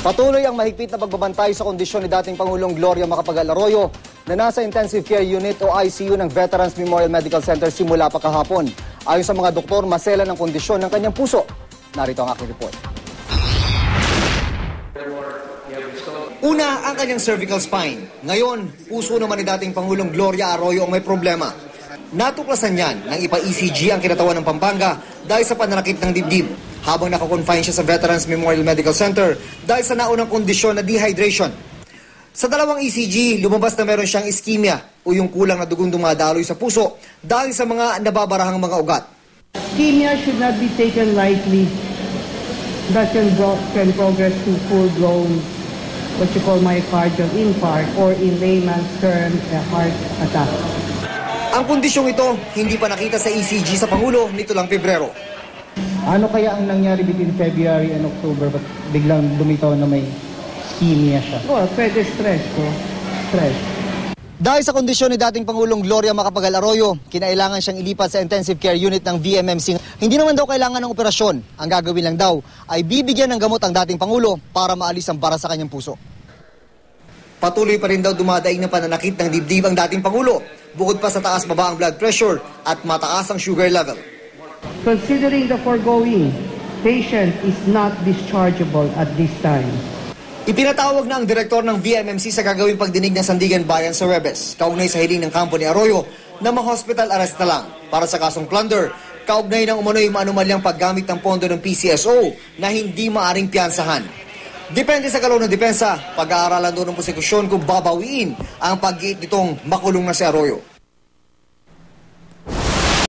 Patuloy ang mahigpit na pagbabantay sa kondisyon ni dating Pangulong Gloria Macapagal Arroyo na nasa Intensive Care Unit o ICU ng Veterans Memorial Medical Center simula pa kahapon. Ayon sa mga doktor, masela ng kondisyon ng kanyang puso. Narito ang aking report. Una, ang kanyang cervical spine. Ngayon, puso naman ni dating Pangulong Gloria Arroyo ang may problema. Natuklasan niyan nang ipa-ECG ang kinatawan ng Pampanga dahil sa pananakit ng dibdib habang nakakonfine siya sa Veterans Memorial Medical Center dahil sa naunang kondisyon na dehydration. Sa dalawang ECG, lumabas na meron siyang ischemia o yung kulang na dugong dumadaloy sa puso dahil sa mga nababarahang mga ugat. Ischemia should not be taken lightly. That can progress to full-blown what you call myocardial infarct or in layman's term, a heart attack. Ang kondisyong ito hindi pa nakita sa ECG sa Pangulo nito lang Pebrero. Ano kaya ang nangyari between February and October ba't biglang lumitaw na may ischemia siya? Oh, pwede stress ko. Stress. Dahil sa kondisyon ni dating Pangulong Gloria Macapagal Arroyo, kinailangan siyang ilipat sa intensive care unit ng VMMC. Hindi naman daw kailangan ng operasyon. Ang gagawin lang daw ay bibigyan ng gamot ang dating Pangulo para maalis ang bara sa kanyang puso. Patuloy pa rin daw dumadaig ng pananakit ng dibdib ang dating Pangulo, bukod pa sa taas-baba ang blood pressure at mataas ang sugar level. Considering the foregoing, patient is not dischargeable at this time. Ipinatawag na ang direktor ng VMMC sa gagawing pagdinig ng Sandigan Bayan sa Huwebes, kaugnay sa hiling ng kampo ni Arroyo na ma-hospital arrest na lang para sa kasong plunder, kaugnay ng umano'y maanumalyang paggamit ng pondo ng PCSO na hindi maaring piyansahan. Depende sa galaw ng depensa, pag-aaralan doon ng prosekusyon kung babawiin ang pag-iit nitong makulong na si Arroyo.